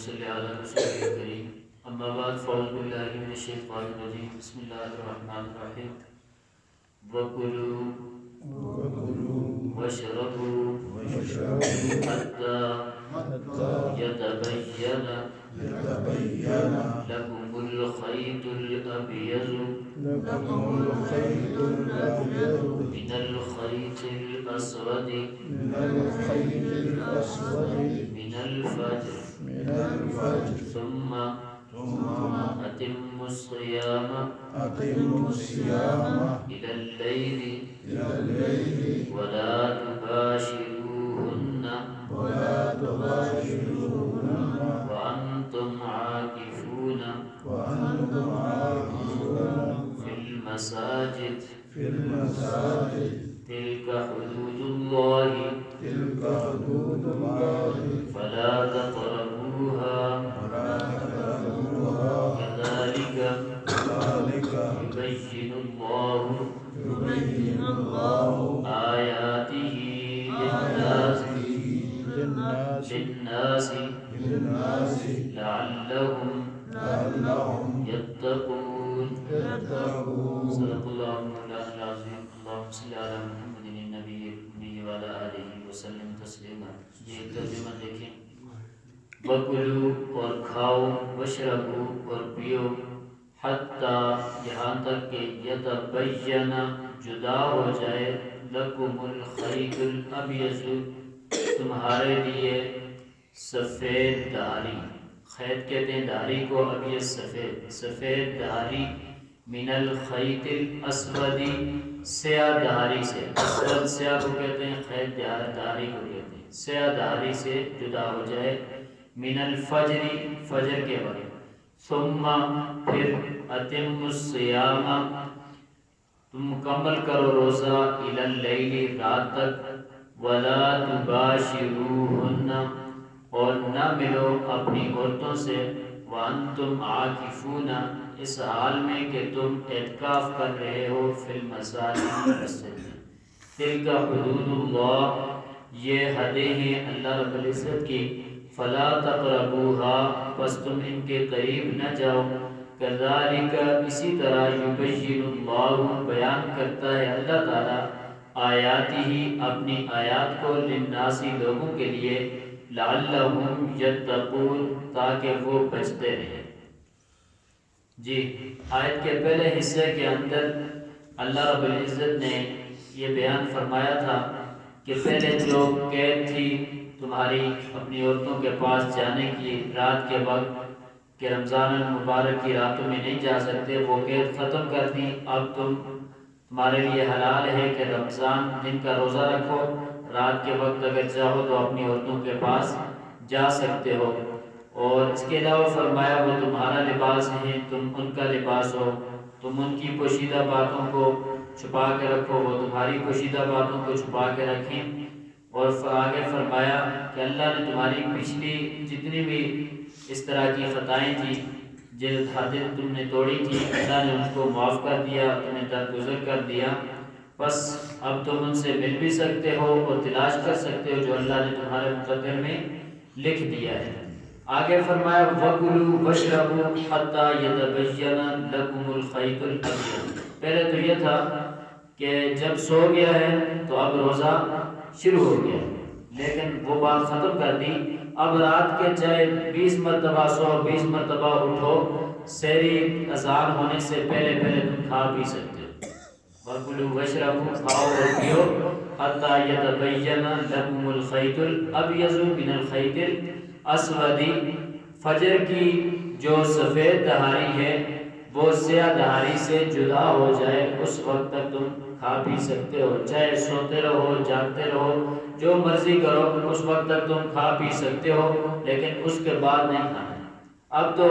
صل على رسوله الكريم اما بعد فاعوذ بالله من الشيطان الرجيم بسم الله الرحمن الرحيم وكلوا واشربوا حتى يتبين لكم الخيط الأبيض من الخيط الأسود من الفجر ثم أتموا الصيام إلى الليل ولا تباشروهن وأنتم عاكفون في المساجد تلك حدود الله فلا تقربوها كذلك يبين الله آياته للناس لعلهم يتقون صدق الله مولانا العظيم اللهم صل على محمد النبي الأمي وعلى آله وسلم تسلیما. یہ ترجمہ دیکھیں. وَكُلُوا اور کھاؤ وَاشْرَبُوا اور پیو حتیٰ یہاں تک کہ یتبین جدا ہو جائے لَكُمُ الْخَيْطُ الْأَبْیَضُ تمہارے لیے سفید دھاری. خیط کہتے ہیں دھاری کو، ابیض سفید دھاری. من الخیط الاسود سیاہ دھاری سے، اسود سیاہ کو کہتے ہیں، خیط دھاری کو کہتے ہیں، سیاہ دھاری سے جدا ہو جائے. من الفجر فجر کے وقت. ثم پھر اتم الصیام تم مکمل کرو روزہ الی اللیل رات تک. ولا تباشروہن اور نہ ملو اپنی عورتوں سے. وانتم عاکفون اس حال میں کہ تم اعتکاف کر رہے ہو فی المساجد مسجد میں. تلک حدود اللہ یہ حدیں ہیں اللہ رب العزت کی. فلا تقربوها پس تم ان کے قریب نہ جاؤ. کذالک اسی طرح یبین اللہ بیان کرتا ہے اللہ تعالی آیاتی ہی اپنی آیات کو للناسی لوگوں کے لیے لعلہم یتقون تاکہ وہ بچتے رہیں. جی آیت کے پہلے حصے کے اندر اللہ رب العزت نے یہ بیان فرمایا تھا کہ پہلے جو قید تھی تمہاری اپنی عورتوں کے پاس جانے کی رات کے وقت کہ رمضان المبارک کی راتوں میں نہیں جا سکتے، وہ قید ختم کر دی. اب تمہارے لیے حلال ہے کہ رمضان دن کا روزہ رکھو، رات کے وقت اگر چاہو تو اپنی عورتوں کے پاس جا سکتے ہو. اور اس کے علاوہ فرمایا وہ تمہارا لباس ہے، تم ان کا لباس ہو. تم ان کی پوشیدہ باتوں کو چھپا کے رکھو، وہ تمہاری پوشیدہ باتوں کو چھپا کے رکھیں. اور آگے فرمایا کہ اللہ نے تمہاری پچھلی جتنی بھی اس طرح کی خطائیں تھیں، جو حدیں تم نے توڑی تھی، اللہ نے ان کو معاف کر دیا، تمہیں درگزر کر دیا. بس اب تم ان سے مل بھی سکتے ہو اور تلاش کر سکتے ہو جو اللہ نے تمہارے مقدر میں لکھ دیا ہے. آگے فرمایا وَكُلُوا وَاشْرَبُوا حَتَّى يَتَبَيَّنَ لَكُمُ الْخَيْطُ الْأَبْيَضُ. پہلے تو یہ تھا کہ جب سو گیا ہے تو اب روزہ شروع ہو گیا، لیکن وہ بات ختم کر دی. اب رات کے چاہے 20 مرتبہ سو، 20 مرتبہ اٹھو، سحری اذان ہونے سے پہلے تم کھا پی سکتے ہو. وَكُلُوا وَاشْرَبُوا کھاؤ اور پیو حَتَّى يَتَبَيَّنَ لَكُمُ الْخَيْطُ الْأَبْيَضُ مِنَ الْخَيْطِ الْأَسْوَدِ فجر کی جو سفید دھاری ہے وہ سیاہ دھاری سے جدا ہو جائے، اس وقت تک تم کھا پی سکتے ہو. چاہے سوتے رہو، جاگتے رہو، جو مرضی کرو، اس وقت تک تم کھا پی سکتے ہو، لیکن اس کے بعد نہیں کھانا. اب تو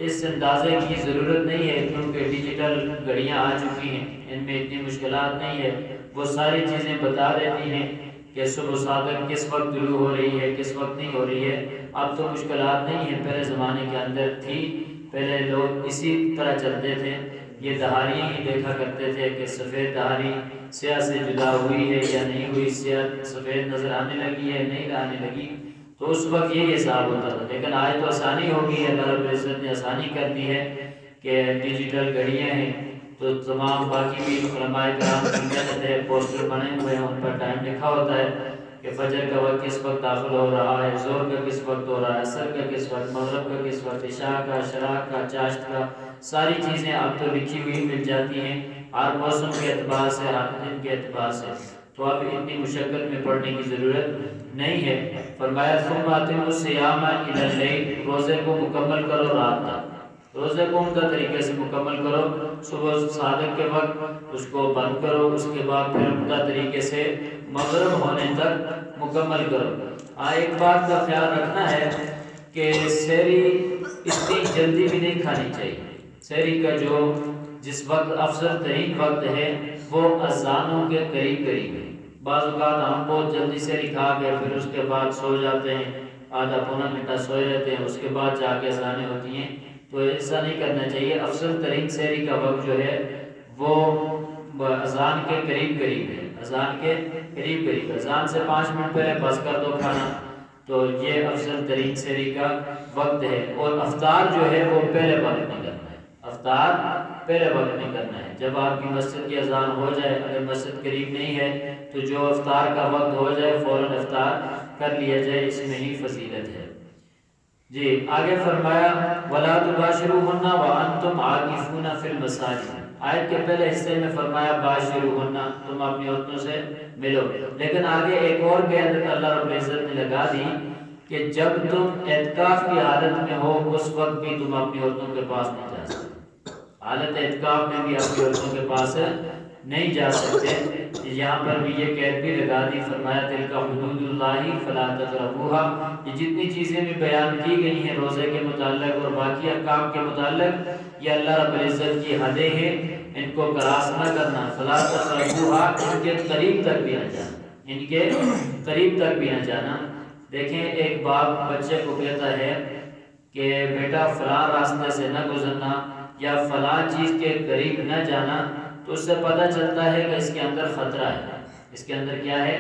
اس اندازے کی ضرورت نہیں ہے کیونکہ ڈیجیٹل گھڑیاں آ چکی ہیں، ان میں اتنی مشکلات نہیں ہے. وہ ساری چیزیں بتا دیتی ہیں کہ صبح صادق کس وقت طلوع ہو رہی ہے، کس وقت نہیں ہو رہی ہے. اب تو مشکلات نہیں ہیں، پہلے زمانے کے اندر تھی. پہلے لوگ اسی طرح چلتے تھے، یہ دہاریاں ہی دیکھا کرتے تھے کہ سفید دہاری سیاہ سے جدا ہوئی ہے یا نہیں ہوئی، سیاہ سفید نظر آنے لگی ہے نہیں آنے لگی. تو اس وقت یہ حساب ہوتا تھا، لیکن آج تو آسانی ہو گئی ہے، اللہ رب العزت نے آسانی کر دی ہے کہ ڈیجیٹل گھڑیاں ہیں، تو تمام باقی بھی علماء کرام کی محنت ہے، پوسٹر بنے ہوئے ہیں، ان پر ٹائم لکھا ہوتا ہے کہ فجر کا وقت کس وقت داخل ہو رہا ہے، ظہر کا کس وقت ہو رہا ہے، عصر کا کس وقت، مغرب کا کس وقت، عشاء کا، شراق کا، چاشت کا، ساری چیزیں اب تو لکھی ہوئی مل جاتی ہیں، ہر موسم کے اعتبار سے، ہر دن کے اعتبار سے، تو اب اتنی مشقت میں پڑھنے کی ضرورت نہیں ہے۔ فرمایا ثم اتموا الصیام الی اللیل، روزے کو مکمل کرو رات تک، روزے کو عمدہ طریقے سے مکمل کرو، صبح صادق کے وقت اس کو بند کرو، اس کے بعد پھر عمدہ طریقے سے مغرب ہونے تک مکمل کرو۔ ایک بات کا خیال رکھنا ہے کہ سحری اتنی جلدی بھی نہیں کھانی چاہیے، سحری کا جو جس وقت افضل ترین وقت ہے وہ اذانوں کے قریب قریب ہے۔ بعض اوقات ہم بہت جلدی سحری کھا کے پھر اس کے بعد سو جاتے ہیں، آدھا پونا گھنٹہ سوئے رہتے ہیں، اس کے بعد جا کے اذانیں ہوتی ہیں، تو ایسا نہیں کرنا چاہیے۔ افضل ترین سحری کا وقت جو ہے وہ اذان کے قریب قریب ہے، اذان کے قریب قریب، اذان سے 5 منٹ پہلے بس کر دو کھانا، تو یہ افضل ترین سحری کا وقت ہے۔ اور افطار جو ہے وہ پہلے وقت نہیں کرنا ہے، افطار پہلے وقت نہیں کرنا ہے۔ جب آپ کی مسجد کی اذان ہو جائے، اگر مسجد قریب نہیں ہے تو جو افطار کا وقت ہو جائے فوراً افطار کر لیا جائے، اس میں ہی فضیلت ہے۔ جی آگے فرمایا وَلَا تُبَاشِرُوهُنَّ وَأَنْتُمْ عَاكِفُونَ فِي الْمَسَاجِدِ، آیت کے پہلے حصے میں فرمایا باشروہن، تم اپنی عورتوں سے ملو، لیکن آگے ایک اور قید اللہ رب العزت نے لگا دی کہ جب تم اعتکاف کی حالت میں ہو اس وقت بھی تم اپنی عورتوں کے پاس نہیں جا سکتے، حالت اعتکاف میں بھی اپنی عورتوں کے پاس نہیں جا سکتے۔ یہاں پر بھی یہ قید بھی لگا دی، فرمایا تلک حدود اللہ فلا تقربوها، یہ جتنی چیزیں بھی بیان کی گئی ہیں روزے کے متعلق اور باقی احکام کے متعلق، یہ اللہ رب العزت کی حدیں ہیں، ان کو کراس نہ کرنا، فلا تقربوها، ان کے قریب تک بھی نہ جانا، ان کے قریب تک بھی نہ جانا۔ دیکھیں ایک باپ بچے کو کہتا ہے کہ بیٹا فلاں راستے سے نہ گزرنا یا فلاں چیز کے قریب نہ جانا، تو اس سے پتہ چلتا ہے کہ اس کے اندر خطرہ ہے، اس کے اندر کیا ہے؟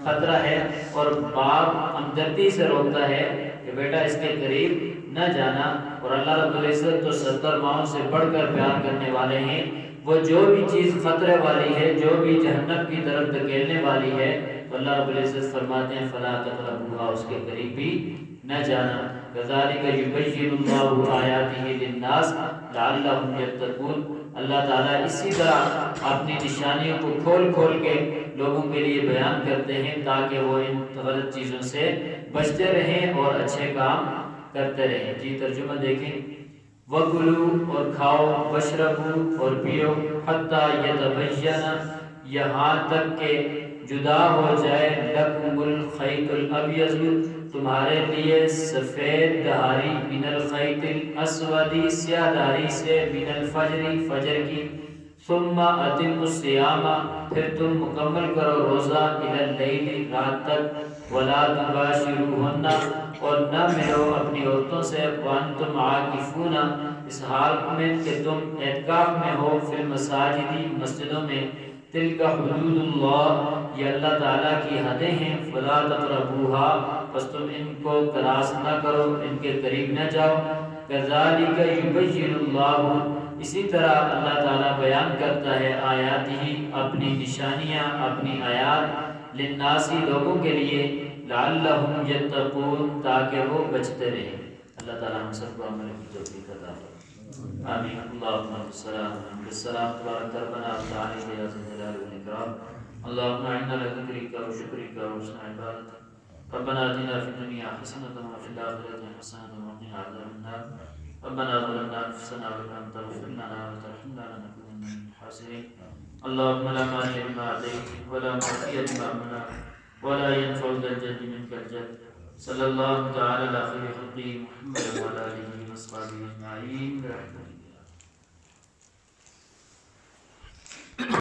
خطرہ ہے، اور باپ ہمدردی سے روکتا ہے کہ بیٹا اس کے قریب نہ جانا۔ اور اللہ رب العزت تو 70 ماؤں سے بڑھ کر پیار کرنے والے ہیں، وہ جو بھی چیز خطرے والی ہے، جو بھی جہنم کی طرف دھکیلنے والی ہے، تو اللہ رب العزت فرماتے ہیں فلا تقربوها، اس کے قریب بھی نہ جانا۔ كذلك يبين الله آياته للناس لعلهم يتقون، اللہ تعالیٰ اسی طرح اپنی نشانیوں کو کھول کھول کے لوگوں کے لیے بیان کرتے ہیں تاکہ وہ ان غلط چیزوں سے بچتے رہیں اور اچھے کام کرتے رہیں۔ جی ترجمہ دیکھیں، وَكُلُوا، اور کھاؤ، وَاشْرَبُوا، اور پیو، حَتَّى يَتَبَيَّنَ، یہاں تک کہ جدا ہو جائے، لَكُمُ الْخَيْطُ الْأَبْيَضُ، تمہارے لیے سفید دھاری، من الخیط الاسود، سیاہ دھاری سے، من الفجر، فجر کی، ثم اتموا الصیام، پھر تم مکمل کرو روزہ، الی اللیل، رات تک، ولا تباشروہن، اور نہ ملو اپنی عورتوں سے، وانتم عاکفون، اس حال میں کہ تم اعتکاف میں ہو، فی المساجد، مسجدوں میں، تلک حدود اللہ، یہ اللہ تعالیٰ کی حدیں ہیں، فلا تقربوها، بس تم ان کو کراس نہ کرو، ان کے قریب نہ جاؤ۔ کذالک یبین اللہ، اسی طرح اللہ تعالیٰ بیان کرتا ہے آیات ہی، اپنی نشانیاں، اپنی آیات، للناس، لوگوں کے لیے، لعلہم یتقون، تاکہ وہ بچتے رہیں۔ اللہ تعالیٰ ہم سب کو عمل کی توفیق عطا فرمائے، آمین۔ اللہم السلام السلام تبارک ربنا وتعالی یا ذی الجلال والاکرام، اللہم اعنا لذکرک وشکرک وحسن عبادتک، ربنا آتنا فی الدنیا حسنة وفی الآخرة حسنة وقنا عذاب النار، ربنا ظلمنا أنفسنا وإن لم تغفر لنا وترحمنا لنكونن من الخاسرين، اللهم لا مانع لما أعطيت ولا معطي لما منعت ولا ينفع ذا الجد منك الجد، صلی اللہ تعالی علی خیر خلقہ محمد وعلی آلہ وصحبہ اجمعین۔